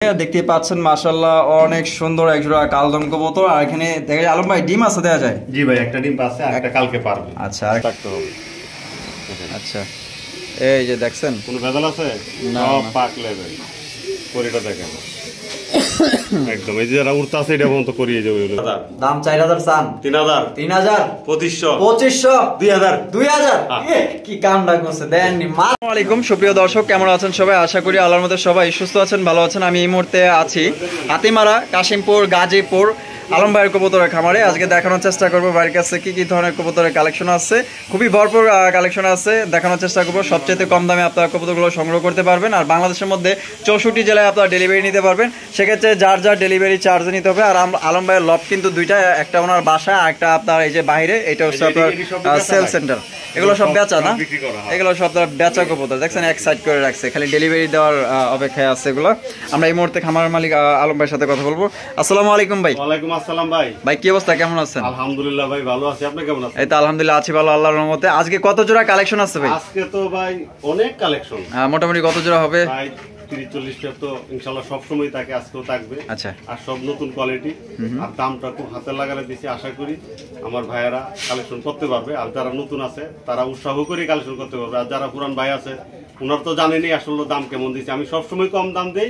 দেখতে পাচ্ছেন মাশাআল্লাহ অনেক সুন্দর এক জোড়া কালদম কবুতর। আর এখানে দেখা যায় আলম ভাই ডিম আছে দেয়া যায়? জি ভাই, একটা ডিম আছে আর একটা কালকে পারবে। আচ্ছা আর থাকতে হবে। আচ্ছা এই যে দেখছেন কোন ভেজাল আছে? না পাক লেভেল পরিটা দেখেন একদম। এই যে যারা উড়তে আছে এটা বন্ধ করিয়ে যাবে। দাম 4000 চান? 3000 3000 2500 2500 2000 2000 কি কামটা করছে দেননি। আসসালামু আলাইকুম সুপ্রিয় দর্শক, কেমন আছেন সবাই? আশা করি আল্লাহর মধ্যে সবাই সুস্থ আছেন, ভালো আছেন। আমি এই মুহূর্তে আছি হাতিমারা, কাশিমপুর, গাজীপুর আলম ভাইয়ের কবুতরের খামারে। আজকে দেখানোর চেষ্টা করবো ভাইয়ের কাছে কি কি ধরনের কবুতরের কালেকশন আছে। খুবই ভরপুর কালেকশন আছে, দেখানোর চেষ্টা করবো। সবচেয়ে কম দামে আপনারা কবুতরগুলো সংগ্রহ করতে পারবেন। আর বাংলাদেশের মধ্যে 64 জেলায় আপনারা ডেলিভারি নিতে পারবেন। সেক্ষেত্রে যার যার ডেলিভারি চার্জ নিতে হবে। আর আলম ভাইয়ের লব কিন্তু দুইটা, একটা ওনার বাসায় আর একটা আপনার এই যে বাইরে, এটা হচ্ছে আপনার সেল সেন্টার। এগুলো সব বেচা না, এগুলো সব বেচা কবুতর। দেখছেন এক সাইড করে রাখছে, খালি ডেলিভারি দেওয়ার অপেক্ষায় আছে এগুলো। আমরা এই মুহূর্তে খামারের মালিক আলম ভাইয়ের সাথে কথা বলবো। আসসালামু আলাইকুম ভাই। ওয়ালাইকুম আসসালাম ভাই। ভাই কি অবস্থা, কেমন আছেন? আলহামদুলিল্লাহ ভাই ভালো আছি, আপনি কেমন আছেন? এই তো আলহামদুলিল্লাহ আছি ভালো, আল্লাহর রহমতে। আজকে কত জোড়া কালেকশন আছে ভাই? আজকে তো ভাই অনেক কালেকশন। মোটামুটি কত জোড়া হবে? ভাই 30-40টা তো ইনশাআল্লাহ সব সময় থাকে, আজকেও থাকবে। আচ্ছা। আর সব নতুন কোয়ালিটি, আর দামটা খুব হাতে লাগালে দিছি। আশা করি আমার ভাইয়েরা কালেকশন করতে পারবে। আর যারা নতুন আছে তারা উৎসাহ করে কালেকশন করতে পারবে। আর যারা পুরান ভাই আছে ওনার তো জানেনই আসলে দাম কেমন দিচ্ছে। আমি সবসময় কম দাম দেই,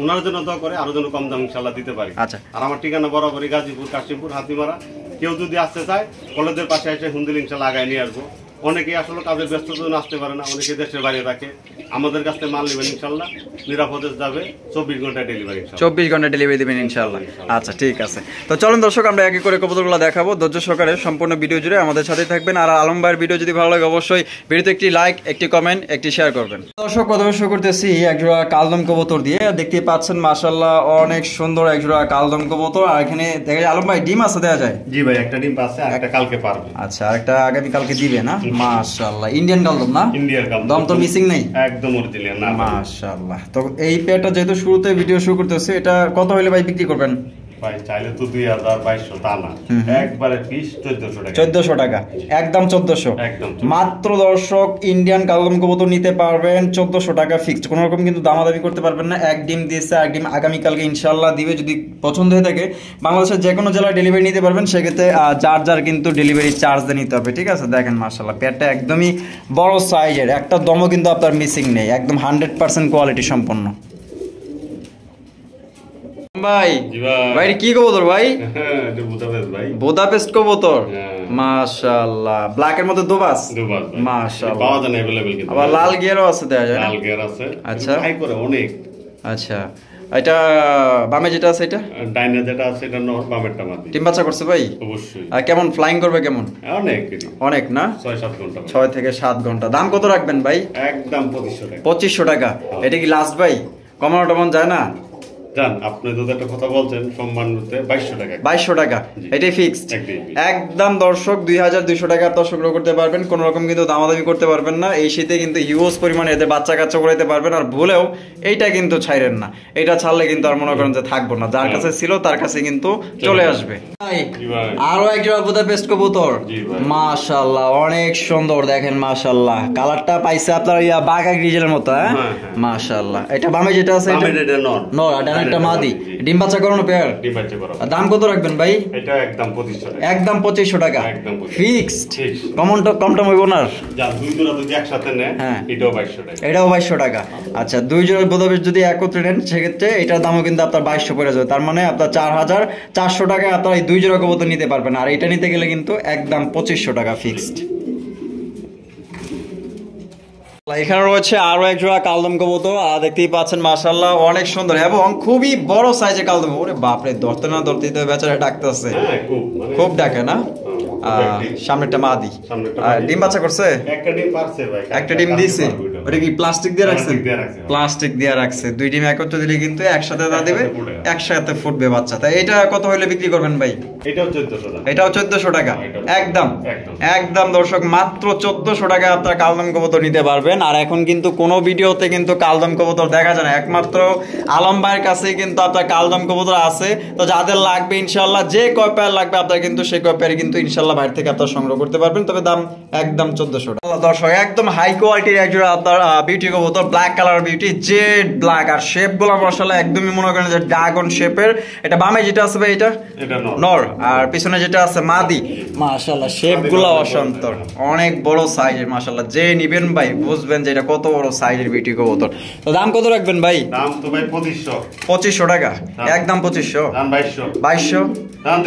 ওনার জন্য দোয়া করে আরো যেন কম দাম ইনশাআল্লাহ দিতে পারি। আচ্ছা। আর আমার ঠিকানা বরাবরই গাজীপুর, কাশিমপুর, হাতিমারা। কেউ যদি আসতে চায় কলেজের পাশে এসে হুন্দিল ইনশাআল্লাহ আগায় নিয়ে আসবো। অনেকেই আসলে কাজের ব্যস্ততার জন্য আসতে পারে না, অনেকে দেশের বাইরে থাকে। আমাদের কাছ থেকে মাল নেবেন ইনশাআল্লাহ, নিরাপদে যাবে। 24 ঘন্টা ডেলিভারি, 24 ঘন্টা ডেলিভারি দিবেন ইনশাআল্লাহ। আচ্ছা ঠিক আছে, তো চলুন দর্শক আমরা এক এক করে কবুতরগুলো দেখাবো। ধৈর্য সহকারে সম্পূর্ণ ভিডিও জুড়ে আমাদের সাথেই থাকবেন। আর আলম ভাইয়ের ভিডিও যদি ভালো লাগে অবশ্যই ভিডিওতে একটি লাইক, একটি কমেন্ট, একটি শেয়ার করবেন। দর্শক কথা শুরু করতেছি এক জোড়া কালদম কবুতর দিয়ে। দেখতে পাচ্ছেন মাশাআল্লাহ অনেক সুন্দর এক জোড়া কালদম কবুতর। আর এখানে দেখা যায় আলম ভাই ডিম আছে দেয়া যায়? জি ভাই, একটা ডিম আছে আর একটা কালকে পারবে। আচ্ছা আর একটা আগামী কালকে দিবে না? মাশাআল্লাহ ইন্ডিয়ান কালদম না? ইন্ডিয়ান কালদম, দম তো মিসিং নেই? একদম অরিজিনাল না। মাশাআল্লাহ। তো এই পেয়ারটা যেহেতু শুরুতে ভিডিও শুরু করতেছে, এটা কত হইলে ভাই বিক্রি করবেন? ভাই চাইলে তো 2000-2200 তা না, একবারে পিস 1400 টাকা। 1400 টাকা একদম 1400 একদম মাত্র। দর্শক ইন্ডিয়ান কালদম কবুতর নিতে পারবেন 1400 টাকা ফিক্সড, কোনো রকম কিন্তু দামাদামি করতে পারবেন না। এক ডিম দিয়েছে, এক ডিম আগামীকালকে ইনশাআল্লাহ দিবে। যদি পছন্দ হয়ে থাকে বাংলাদেশের যে কোনো জেলায় ডেলিভারি নিতে পারবেন। সেক্ষেত্রে যার যার কিন্তু ডেলিভারি চার্জ দিয়ে নিতে হবে, ঠিক আছে? দেখেন মাশাআল্লাহ পেয়ারটা একদমই বড় সাইজের, একটা দমও কিন্তু আপনার মিসিং নেই, একদম 100% কোয়ালিটি সম্পন্ন। ভাই ভাই কি কবুতর ভাই? এটা বুদাপেস্ট ভাই, বুদাপেস্ট কবুতর। মাশাআল্লাহ ব্ল্যাক এর মধ্যে দুবাস। মাশাআল্লাহ পাওয়া যায় अवेलेबल কিন্তু। আবার লাল গিয়ারও আছে দেয়া যায়? লাল গিয়ার আছে। আচ্ছা হাই করে অনেক। আচ্ছা এটা বামে যেটা আছে এটা? ডাইনে যেটা আছে এটা নর, বামেরটা মাদি। টিম বাচ্চা করছে ভাই? অবশ্যই। আর কেমন ফ্লাইং করবে কেমন? অনেক অনেক না? 6-7 ঘন্টা। 6 থেকে 7 ঘন্টা। দাম কত রাখবেন ভাই? একদম 2500 টাকা। 2500 টাকা। এটা কি লাস্ট ভাই? কমানো টমন যায় না? জান আপনি যদি একটা কথা বলছেন সম্মান করতে 2200 টাকা। 2200 টাকা এটাই ফিক্সড একদম। দর্শক 2200 টাকা আপনারা সংগ্রহ করতে পারবেন, কোনো রকম কিন্তু দামাদামি করতে পারবেন না। এই শীতে কিন্তু হিউজ পরিমাণে এদের বাচ্চা কাচ্চা করাইতে পারবেন। আর ভুলেও এইটা কিন্তু ছাইরেন না, এটা ছাড়লে কিন্তু আর মনে করেন যে থাকবো না। যার কাছে ছিল তার কাছে কিন্তু চলে আসবে। আরো এক জোড়া বুদাপেস্ট কবুতর। মাশাআল্লাহ অনেক সুন্দর, দেখেন মাশাআল্লাহ কালারটা পাইছে আপনার বাঘা গ্রিজের মতো। হ্যাঁ মাশাআল্লাহ। এটা বামে যেটা আছে এটা নর, নর আর একটা মাদি। ডিম বাচ্চা করানো পেয়ার। ডিম বাচ্চা করানো। দাম কত রাখবেন ভাই? এটা একদম 2500 টাকা। একদম 2500 টাকা একদম ফিক্সড। কমটা হইব না? যা দুই জোড়া যদি একসাথে নেন এটাও 2200 টাকা। এটাও 2200 টাকা। আচ্ছা দুই জোড়া বুদাপেস্ট যদি একত্রে নেন সেক্ষেত্রে এটার দামও কিন্তু আপনার 2200 পড়ে যাবে। তার মানে আপনার 4400 টাকায় আপনার এই দুই জোড়া কবুতর নিতে পারবেন। আর এটা নিতে গেলে কিন্তু একদম 2500 টাকা ফিক্সড। এখানে রয়েছে আরো এক জোড়া কালদম কবুতর। দেখতেই পাচ্ছেন মাশাআল্লাহ অনেক সুন্দর এবং খুবই বড় সাইজের কালদম। ওরে বাপরে, ধরতে না ধরতে বেচারা ডাকতেছে, খুব ডাকে না? সামনেরটা মাদি। ডিম বাচ্চা করছে? একটা ডিম পারছে ভাই, একটা ডিম দিয়েছে। ওটা কি প্লাস্টিক দিয়ে রাখছে? প্লাস্টিক দিয়ে রাখছে। দুই ডিম একত্রে দিলে কিন্তু একসাথে দা দিবে, একসাথে ফুটবে বাচ্চা। তাই এটা কত হইলে বিক্রি করবেন ভাই? এটাও 1400 টাকা। এটাও 1400 টাকা একদম একদম। দর্শক মাত্র 1400 টাকায় আপনারা কালদম কবুতর নিতে পারবেন। আর এখন কিন্তু কোনো ভিডিওতে কিন্তু কালদম কবুতর দেখা যায় না, একমাত্র আলম ভাইয়ের কাছেই কিন্তু আপনার কালদম কবুতর আছে। তো যাদের লাগবে ইনশাআল্লাহ, যে কয় পেয়ার লাগবে আপনার কিন্তু সেই কয় পেয়ার কিন্তু ইনশাআল্লাহ বাইরে থেকে আপনারা সংগ্রহ করতে পারবেন। তবে দাম একদম 1400 টাকা। দর্শক একদম হাই কোয়ালিটির এক জোড়া আপনার আপনার বিউটি কবুতর, black colour beauty, jet black. আর শেপ গুলো মাশাআল্লাহ একদমই মনে করেন যে ড্রাগন শেপের। এটা বামে যেটা আছে ভাই এটা নর, আর পিছনে যেটা আছে মাদি। মাশাআল্লাহ শেপ গুলো অসন্তর, অনেক বড় সাইজের মাশাআল্লাহ। যে নিবেন ভাই বুঝবেন যে এটা কত বড় সাইজের বিউটি কবুতর। তো দাম কত রাখবেন ভাই? দাম তো ভাই 2500। 2500 টাকা একদম 2500। দাম 2200। 2200 দাম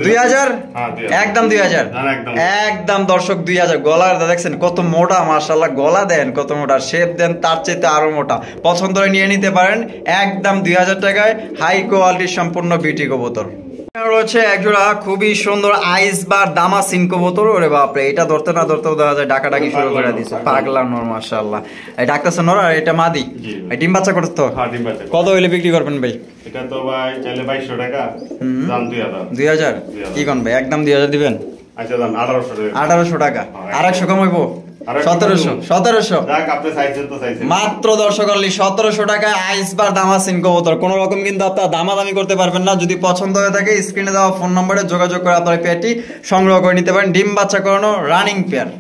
2000 হ্যাঁ একদম 2000 একদম দর্শক 2000। গলার দেখছেন কত মোটা মাশাআল্লাহ, গলা দেন কত মোটা, শেপ দেন তার চাইতে আরো মোটা। পছন্দ করে নিয়ে নিতে পারেন একদম 2000 টাকায় হাই কোয়ালিটির সম্পূর্ণ বিউটি কবুতর। রয়েছে একজোড়া খুবই সুন্দর আইস বার দামাসিন কবুতর। ওরে বাপরে, এটা ধরতে না ধরতেও দেখা যায় ডাকাডাকি শুরু করে দিচ্ছে। পাগলা নর মাশাআল্লাহ, এই ডাকতেছে নর। আর এটা মাদি, এই ডিম বাচ্চা করতে তো। হ্যাঁ ডিম বাচ্চা। কত হইলে বিক্রি করবেন ভাই? এটা তো ভাই চাইলে 2200 টাকা, দাম 2000। 2000 কি কোন ভাই? একদম 2000 দিবেন। আচ্ছা দাম 1800 টাকা। 1800 টাকা আর 100 কমাইবো 1700 যাক আপনি চাইছেন তো চাইছেন। মাত্র দর্শক অনলি 1700 টাকায় আইসবার দামাসিন কবুতর। কোন রকম কিন্তু আপনারা দামাদামি করতে পারবেন না। যদি পছন্দ হয়ে থাকে স্ক্রিনে দেওয়া ফোন নম্বরে যোগাযোগ করে আপনারা পেয়ারটি সংগ্রহ করে নিতে পারেন। ডিম বাচ্চা করানো রানিং পেয়ার।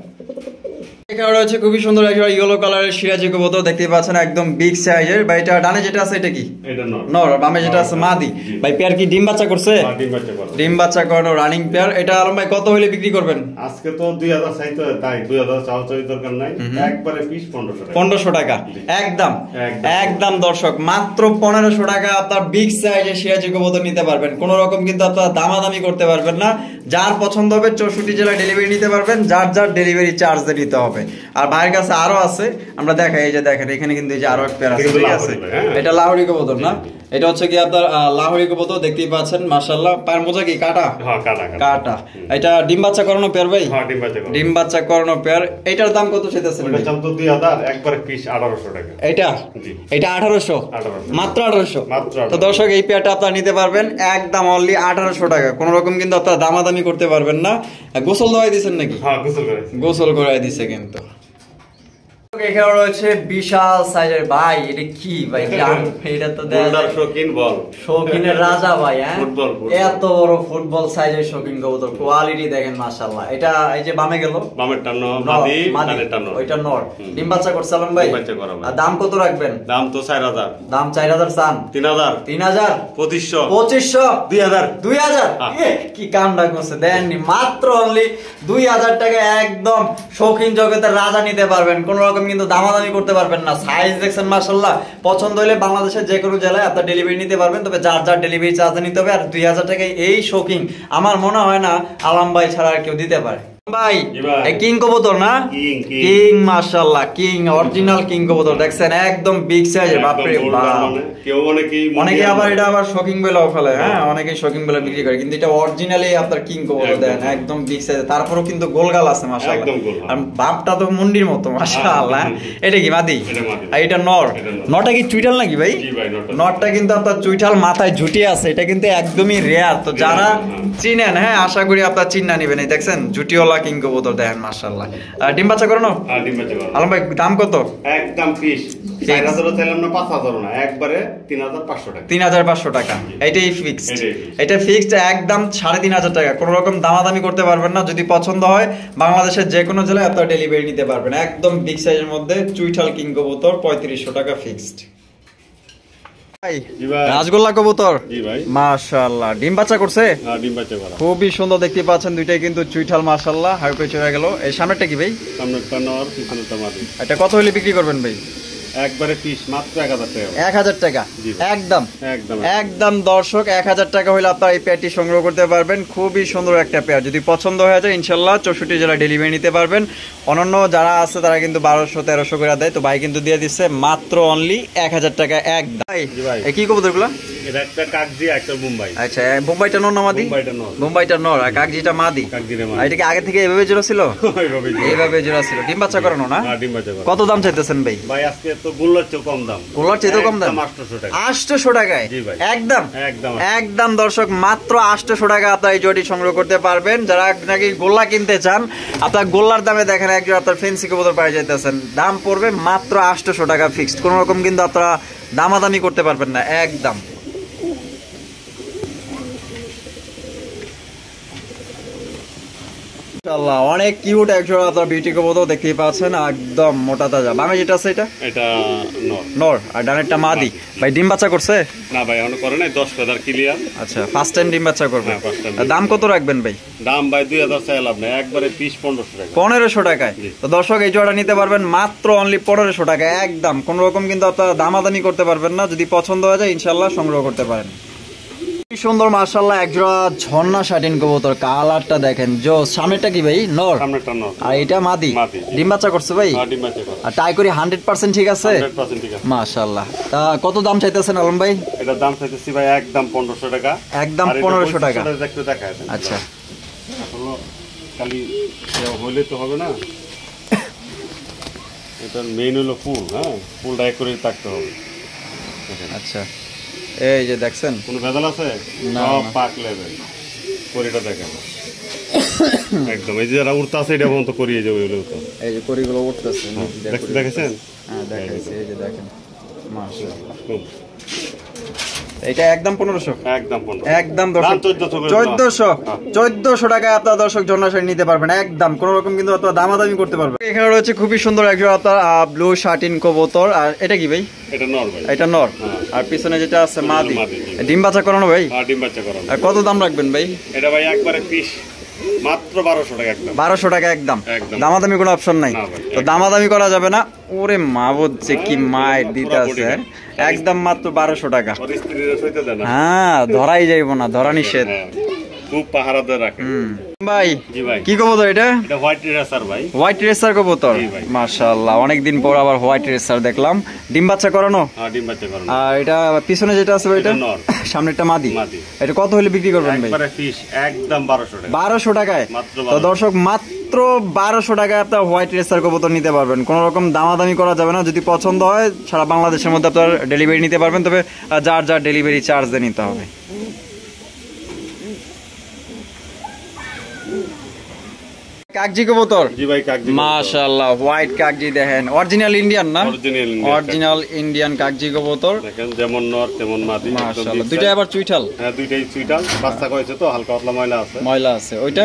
এখানে রয়েছে খুবই সুন্দর একটা ইয়েলো কালারের সিরাজি কবুতর, দেখতে পাচ্ছেন একদম বিগ সাইজের। ভাই এটা ডানে যেটা আছে এটা কি? এটা নর, বামে যেটা আছে মাদি। ভাই পেয়ার কি ডিম বাচ্চা করছে? ডিম বাচ্চা করে। ডিম বাচ্চা করানো রানিং পেয়ার। এটা আলম ভাই কত হইলে বিক্রি করবেন? আজকে তো 2000 চাইতো, তাই 2000 চাও চাই দরকার নাই, একবারে পিস 1500 টাকা। 1500 টাকা একদম একদম দর্শক মাত্র 1500 টাকা আপনার বিগ সাইজের সিরাজি কবুতর নিতে পারবেন। কোন রকম কিন্তু আপনারা দামাদামি করতে পারবেন না। যার পছন্দ হবে 64 জেলায় ডেলিভারি নিতে পারবেন, যার যার ডেলিভারি চার্জ দিয়ে নিতে হবে। আর ভাইয়ের কাছে আরো আছে, আমরা দেখাই। এই যে দেখেন এখানে কিন্তু এই যে আরো এক পেয়ার আছে, ঠিক আছে? এটা লাহোরি কবুতর না? এটা হচ্ছে কি আপনার লাহোরি কবুতর, দেখতেই পাচ্ছেন মাশাআল্লাহ। পায়ের মোজা কি কাটা? হ্যাঁ কাটা কাটা। এটা ডিম বাচ্চা করানো পেয়ার ভাই? হ্যাঁ ডিম বাচ্চা করানো। ডিম বাচ্চা করানো পেয়ার। এটার দাম কত চাইতেছেন ভাই? দাম তো 2000, একবারে পিস 1800 টাকা। এটা জি, এটা 1800 মাত্র 1800 মাত্র। তো দর্শক এই পেয়ারটা আপনারা নিতে পারবেন একদম অনলি 1800 টাকা। কোন রকম কিন্তু আপনারা দামাদামি করতে পারবেন না। গোসল দেওয়াই দিবেন নাকি? হ্যাঁ গোসল করাইছি, গোসল করাই দিছে কিন্তু। এখানে রয়েছে বিশাল সাইজের ভাই, এটা কি ভাই? এটা তো শৌখিন বল, শৌখিনের রাজা ভাই। হ্যাঁ এত বড় ফুটবল সাইজের শৌখিন কবুতর, কোয়ালিটি দেখেন মাশাআল্লাহ। এটা এই যে বামে গেল, বামেরটা মাদি, ডানেরটা নর। ওইটা নর। ডিম বাচ্চা করছিলাম ভাই। আর দাম কত রাখবেন? দাম তো 4000। দাম 4000 চান? 3000 3000 2500 2500 2000 2000 কি কামটা করছে দেননি। মাত্র অনলি 2000 টাকা একদম শৌখিন জগতের রাজা নিতে পারবেন। কোন রকম কিন্তু দামাদামি করতে পারবেন না। সাইজ দেখছেন মাশাআল্লাহ। পছন্দ হলে বাংলাদেশের যে কোনো জেলায় আপনার ডেলিভারি নিতে পারবেন, তবে যার যার ডেলিভারি চার্জ নিতে হবে। আর 2000 টাকায় এই শৌখিন আমার মনে হয় না আলম ভাই ছাড়া আর কেউ দিতে পারে। ভাই কিং কবুতর না? কিং মাশাআল্লাহ, কিং অরিজিনাল কিং কবুতর দেখছেন একদম বিগ সাইজের। বাপরে বাপ, কেউ অনেকে আবার এটা আবার শৌখিন বলেও ফেলে। হ্যাঁ অনেকে শৌখিন বলে বিক্রি করে, কিন্তু এটা অরিজিনালি আপনার কিং কবুতর দেন একদম বিগ সাইজ। তারপরও কিন্তু গোলগাল আছে মাশাআল্লাহ। আর বাপটা তো মুন্ডির মতো মাশাআল্লাহ। এটা কি মাদি? আর এটা নর। নরটা কি চুইটাল নাকি ভাই? নরটা কিন্তু আপনার চুইটাল, মাথায় ঝুটি আছে। এটা কিন্তু একদমই রেয়ার। তো যারা চিনেন হ্যাঁ আশা করি আপনার চিন্না নিবেন। এই দেখছেন ঝুটিওয়ালা কিং কবুতর দেখেন মাশাআল্লাহ। ডিম বাচ্চা করানো? হ্যাঁ ডিম বাচ্চা করানো। আলম ভাই দাম কত? একদম পিস 4000 চাইলাম না, 5000 না, একবারে 3500 টাকা। 3500 টাকা এটাই ফিক্সড। এটা ফিক্সড একদম 3500 টাকা। কোনো রকম দামাদামি করতে পারবেন না। যদি পছন্দ হয় বাংলাদেশের যে কোনো জেলায় আপনারা ডেলিভারি নিতে পারবেন। একদম বিগ সাইজের মধ্যে চুইঠাল কিং কবুতর 3500 টাকা ফিক্সড। রাজগোল্লা কবুতর মাশাআল্লাহ ডিম বাচ্চা করছে? হ্যাঁ ডিম বাচ্চা করা, খুবই সুন্দর দেখতে পাচ্ছেন। দুইটাই কিন্তু চুইঠাল মাশাআল্লাহ। হাইপে চড়ে গেল। এই সামনেরটা কি ভাই? সামনেরটা নর, পিছনেরটা মাদি। এটা কত হলে বিক্রি করবেন ভাই? একবারে পিস মাত্র 1000 টাকা। 1000 টাকা একদম একদম একদম দর্শক 1000 টাকা হলে আপনারা এই পেয়ারটি সংগ্রহ করতে পারবেন। খুবই সুন্দর একটা পেয়ার। যদি পছন্দ হয়ে যায় ইনশাআল্লাহ 64 জেলা ডেলিভারি নিতে পারবেন। অন্যান্য যারা আছে তারা কিন্তু 1200 1300 করে দেয়, তো ভাই কিন্তু দিয়ে দিচ্ছে মাত্র অনলি 1000 টাকা একদম। ভাই কি কবুতরগুলো? এটা একটা কাকজি, একটা মুম্বাই। আচ্ছা মুম্বাইটা নর না মাদি? মুম্বাইটা নর আর কাকজিটা মাদি। এটা কি আগে থেকে এইভাবে জোড়া ছিল? এইভাবে জোড়া ছিল। ডিম বাচ্চা করানো না? হ্যাঁ ডিম বাচ্চা করানো। কত দাম চাইতেছেন ভাই? ভাই আজকে তো গোল্লার চেয়ে কম দাম। গোল্লার চেয়ে কম দাম 800 টাকা। 800 টাকায় একদম একদম একদম দর্শক মাত্র 800 টাকা আপনারা এই জোড়াটি সংগ্রহ করতে পারবেন। যারা নাকি গোল্লা কিনতে চান আপনার গোল্লার দামে দেখেন একজন আপনার ফেন্সি কবুতর পাই যাইতেছেন। দাম পড়বে মাত্র 800 টাকা ফিক্সড। কোনো রকম কিন্তু আপনারা দামাদামি করতে পারবেন না একদম। মাশাআল্লাহ অনেক কিউট একজোড়া আপনার বিউটি কবুতর দেখতেই পাচ্ছেন, একদম মোটা তাজা। বামে যেটা আছে এটা নর আর ডানেরটা মাদি। ভাই ডিম বাচ্চা করছে? না ভাই এখনো করে নাই, 10 ফেদার ক্লিয়ার। আচ্ছা, ফার্স্ট টাইম ডিম বাচ্চা করবে। দাম কত রাখবেন ভাই? দাম ভাই 2000 চাই লাভ নাই, একবারে পিস 1500 টাকা। 1500 টাকায়। তো দর্শক এই জোড়াটা নিতে পারবেন মাত্র অনলি 1500 টাকা একদম। কোন রকম কিন্তু আপনারা দামাদামি করতে পারবেন না। যদি পছন্দ হয়ে যায় ইনশাআল্লাহ সংগ্রহ করতে পারেন। কি সুন্দর মাশাআল্লাহ একজোড়া ঝর্ণা শাটিন কবুতর, কালারটা দেখেন জোস। সামনেটা কি ভাই? নর। সামনেটা নর আর এটা মাদি। ডিম বাচ্চা করছে ভাই? হ্যাঁ ডিম বাচ্চা করছে। আর টাই করি 100% ঠিক আছে? 100% ঠিক আছে মাশাআল্লাহ। তা কত দাম চাইতেছেন আলম ভাই? এটা দাম চাইতেছি ভাই একদম 1500 টাকা। একদম 1500 টাকা। একটু দেখায় দেন। আচ্ছা আসলে খালি হইলে তো হবে না, এটার মেইন হলো ফুল। হ্যাঁ ফুলটা এক করে থাকতে হবে। আচ্ছা এই যে দেখছেন কোনো ভেজাল আছে? সব পাক লেভেল। করিটা দেখেন একদম, এই যে যারা উড়তে আছে এটা বন্ধ করিয়ে যাবে। এই যে করিগুলো উঠতেছে, দেখেছেন? হ্যাঁ দেখাইছে, এই যে দেখেন মাশাআল্লাহ। এটা একদম 1500। একদম 1500। একদম 1400 টাকায় আপনারা দর্শক ঝর্ণা শাড়ি নিতে পারবেন একদম। কোন রকম কিন্তু আপনারা দামাদামি করতে পারবেন। এখানে রয়েছে খুবই সুন্দর একজন আপনার ব্লু শাটিন কবুতর। আর এটা কি ভাই? এটা নর ভাই। এটা নর। আর পিছনে যেটা আছে মাদি। ডিম বাচ্চা করানো ভাই? হ্যাঁ ডিম বাচ্চা করানো। আর কত দাম রাখবেন ভাই? এটা ভাই একবারে পিস মাত্র 1200 টাকা একদম। 1200 টাকা একদম। দামাদামি কোনো অপশন নাই। তো দামাদামি করা যাবে না। ওরে মা বলছে কি মায়ের দিতে আছে, একদম মাত্র 1200 টাকা। হ্যাঁ ধরাই যাইব না, ধরা নিষেধ। খুব পাহারাদার রাখে ভাই। জি ভাই। কি কবুতর এটা? এটা হোয়াইট রেসার ভাই। হোয়াইট রেসার কবুতর। মাশাআল্লাহ অনেকদিন পর আবার হোয়াইট রেসার দেখলাম। ডিম বাচ্চা করানো? হ্যাঁ ডিম বাচ্চা করানো। আর এটা পিছনে যেটা আছে ভাই? এটা সামনেরটা মাদি। এটা কত হলে বিক্রি করবেন ভাই? একবারে ফিশ একদম 1200 টাকা। 1200 টাকায়। তো দর্শক মাত্র 1200 টাকায় আপনার হোয়াইট রেসার কবুতর নিতে পারবেন। কোনো রকম দামাদামি করা যাবে না। যদি পছন্দ হয় সারা বাংলাদেশের মধ্যে আপনার ডেলিভারি নিতে পারবেন, তবে যার যার ডেলিভারি চার্জ দিয়ে নিতে হবে। কাগজি কবুতর? জি ভাই কাগজি। মাশাআল্লাহ হোয়াইট কাগজি দেখেন, অরিজিনাল ইন্ডিয়ান না? অরিজিনাল ইন্ডিয়ান কাগজি কবুতর দেখেন, যেমন নর তেমন মাদি। মাশাআল্লাহ দুইটা আবার চুইঠাল? হ্যাঁ দুইটাই চুইঠাল। বাচ্চা কইছে তো হালকা পাতলা ময়লা আছে। ময়লা আছে। ওইটা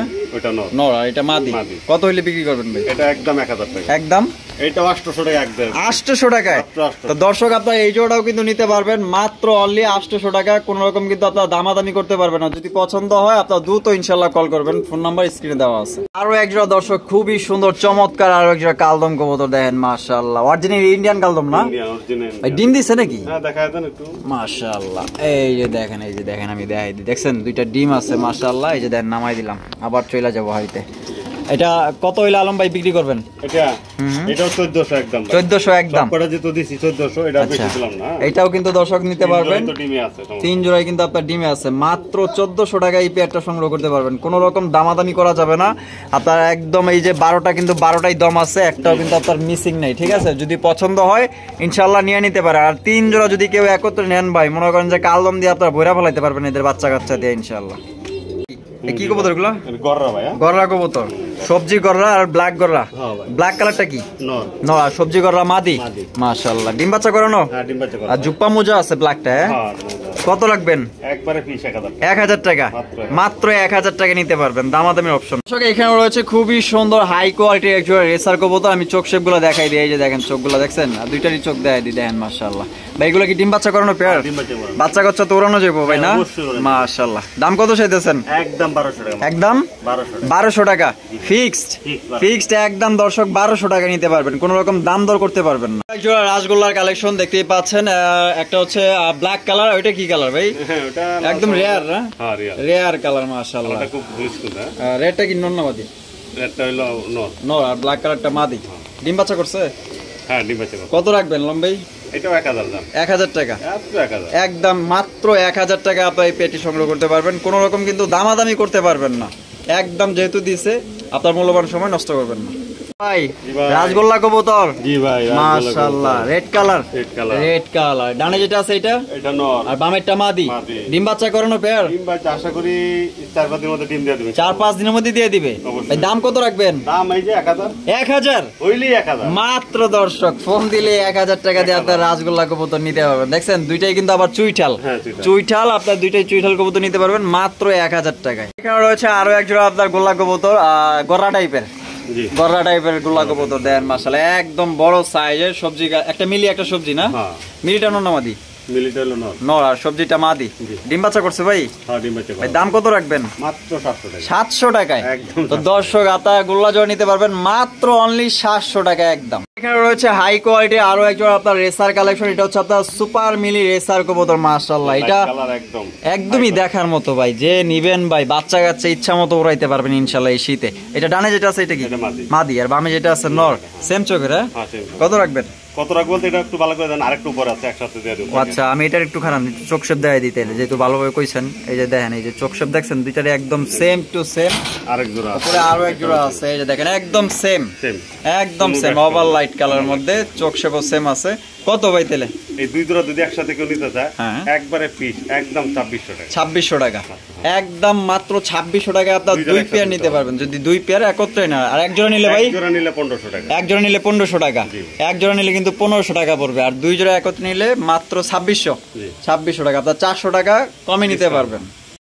নর। নর আর এটা মাদি। কত হইলে বিক্রি করবেন ভাই? এটা একদম 1000 টাকা। একদম? এটা 800 টাকা একদম। 800 টাকায়। তো দর্শক আপনারা এই জোড়াটাও কিন্তু নিতে পারবেন মাত্র অনলি 800 টাকা। কোন রকম কিন্তু আপনারা দামাদামি করতে পারবেন না। যদি পছন্দ হয় আপনারা দ্রুত ইনশাআল্লাহ কল করবেন, ফোন নাম্বার স্ক্রিনে দেওয়া আছে। আরো একজোড়া দর্শক খুবই সুন্দর চমৎকার আরো একজোড়া কালদম কবুতর দেখেন মাশাআল্লাহ। অরিজিনাল ইন্ডিয়ান কালদম না? ভাই ডিম দিছে নাকি? হ্যাঁ দেখায় দেন একটু। মাশাআল্লাহ এই যে দেখেন, এই যে দেখেন আমি দেখাই দিই। দেখছেন দুইটা ডিম আছে মাশাআল্লাহ। এই যে দেখেন নামাই দিলাম, আবার চলে যাব হাইতে। এটা কত হইলে আলম ভাই বিক্রি করবেন? এটাও 1400 একদম। 1400 একদম। সবকটা যে তো দিছি 1400, এটা বেশি দিলাম না। এটাও কিন্তু দর্শক নিতে পারবেন। তিন জোড়াই কিন্তু আপনার ডিমে আছে। মাত্র 1400 টাকায় এই পেয়ারটা সংগ্রহ করতে পারবেন। কোনো রকম দামাদামি করা যাবে না। আপনার একদম এই যে 12টা কিন্তু 12টাই দম আছে, একটাও কিন্তু আপনার মিসিং নাই। ঠিক আছে, যদি পছন্দ হয় ইনশাআল্লাহ নিয়ে নিতে পারে। আর তিন জোড়া যদি কেউ একত্রে নেন ভাই, মনে করেন যে কালদম দিয়ে আপনারা ভইরা ফেলাইতে পারবেন এদের বাচ্চা কাচ্চা দিয়ে ইনশাআল্লাহ। কি কবুতর গুলো? গররা ভাই। গররা কবুতর, সবজি গররা আর ব্ল্যাক গররা। ব্ল্যাক কালারটা কি? নর। আর সবজি গররা মাদি। মাশাআল্লাহ ডিম বাচ্চা করানো? হ্যাঁ ডিম বাচ্চা করানো। আর জুপ্পা মোজা আছে ব্ল্যাকটা। কত রাখবেন? একবারে পিস 1000 টাকা। 1000 টাকা মাত্র 1000 টাকা নিতে পারবেন, দামাদামির অপশন। এখানে রয়েছে খুবই সুন্দর হাই কোয়ালিটির একজোড়া রেসার কবুতর। আমি চোখ শেপ গুলো দেখাই দিই। এই যে দেখেন চোখগুলো দেখছেন, আর দুইটারই চোখ দেখাই দিই দেখেন মাশাআল্লাহ। ভাই এগুলো কি ডিম বাচ্চা করানো পেয়ার? বাচ্চা কাচ্চা তো উড়ানো যাবো ভাই না? মাশাআল্লাহ। দাম কত চাইতেছেন? একদম 1200 টাকা। একদম 1200 টাকা ফিক্সড। ফিক্সড একদম দর্শক 1200 টাকা নিতে পারবেন, কোন রকম দাম দর করতে পারবেন না। একজোড়া রাসগোল্লার কালেকশন দেখতেই পাচ্ছেন। একটা হচ্ছে ব্ল্যাক কালার, ওইটা কি কালার ভাই? একদম রেয়ার না? রেয়ার কালার মাশাআল্লাহ। রেডটা কি নর না মাদি? রেডটা হলো নর। নর। আর ব্ল্যাক কালারটা মাদি। ডিম বাচ্চা করছে? হ্যাঁ ডিম বাচ্চা করছে। কত রাখবেন লম্বাই? এটাও 1000 দাম। 1000 টাকা একদম মাত্র 1000 টাকা আপনি এই পেটি সংগ্রহ করতে পারবেন। কোন রকম কিন্তু দামাদামি করতে পারবেন না। একদম যেহেতু দিছে আপনার মূল্যবান সময় নষ্ট করবেন না। ভাই জি ভাই। রাজগোল্লা কবুতর জি ভাই মাশাআল্লাহ red colour red colour red colour ডানে যেটা আছে এটা এটা নর আর বামেরটা মাদি মাদি। ডিম বাচ্চা করানো পেয়ার ডিম ভাই আশা করি 4-5 দিনের মধ্যে ডিম দিয়ে দিবে 4-5 দিনের মধ্যে দিয়ে দিবে অবশ্যই। ভাই দাম কত রাখবেন দাম এই যে 1000 1000 হইলি 1000 মাত্র দর্শক ফোন দিলে 1000 টাকা দিয়ে আপনার রাজগোল্লা কবুতর নিতে পারবেন দেখছেন দুইটাই কিন্তু আবার চুইঠাল হ্যাঁ, চুইঠাল। চুইঠাল আপনার দুইটাই চুইঠাল কবুতর নিতে পারবেন মাত্র 1000 টাকায় এখানে রয়েছে আরো এক জোড়া আপনার গোল্লা কবুতর গররা টাইপের জি গররা টাইপের গোল্লা কবুতর দেন মাশাআল্লাহ একদম বড় সাইজের সবজি একটা মিলি একটা সবজি না হ্যাঁ মিলিটা নর মিলিটারি নর নর আর সবজিটা মাদি জি। ডিম বাচ্চা করছে ভাই হ্যাঁ ডিম বাচ্চা ভাই দাম কত রাখবেন মাত্র 700 টাকা 700 টাকায় একদম তো 700 দর্শক আতা গোল্লা জোড়া নিতে পারবেন মাত্র অনলি 700 টাকা একদম এখানে রয়েছে হাই কোয়ালিটি আরো একজন আপনার রেসার কালেকশন এটা হচ্ছে আপনার সুপার মিলি রেসার কবুতর মাশাআল্লাহ এটা কালার একদম একদমই দেখার মতো ভাই যে নিবেন ভাই বাচ্চা কাচ্চা ইচ্ছা মতো উড়াইতে পারবেন ইনশাআল্লাহ এই শীতে এটা ডানে যেটা আছে এটা কি এটা মাদি। মাদি আর বামে যেটা আছে নর সেম চোখের হ্যাঁ? হ্যাঁ same। কত রাখবেন কত রাখবো বলতে এটা একটু ভালো করে দেন আরেকটু উপরে আছে একসাথে দিয়ে দেব ও আচ্ছা আমি এটার একটু খারাপ চোখ শেপ দেখাই দিতে যেহেতু ভালোভাবে কইছেন এই যে দেখেন এই যে চোখ শেপ দেখছেন দুইটারে একদম সেম টু সেম আরেক জোড়া উপরে আরো এক জোড়া আছে এই যে দেখেন একদম সেম সেম একদম সেম ওভার লাইট কালারের মধ্যে চোখ শেপও সেম আছে কত ভাই তেলে এই দুই জোড়া যদি একসাথে কেউ নিতে চায় হ্যাঁ। একবারে পিস একদম 2600 টাকা 2600 টাকা একদম মাত্র 2600 টাকা আপনার দুই জোড়া দুই পেয়ার একসাথে নিতে পারবেন যদি দুই পেয়ার একত্রে না আর এক জোড়া নিলে ভাই এক জোড়া নিলে 1500 টাকা এক জোড়া নিলে 1500 টাকা জি। এক জোড়া নিলে কিন্তু 1500 টাকা পড়বে আর দুই জোড়া একত্রে নিলে মাত্র 2600 জি। 2600 টাকা আপনার 400 টাকা কমে নিতে পারবেন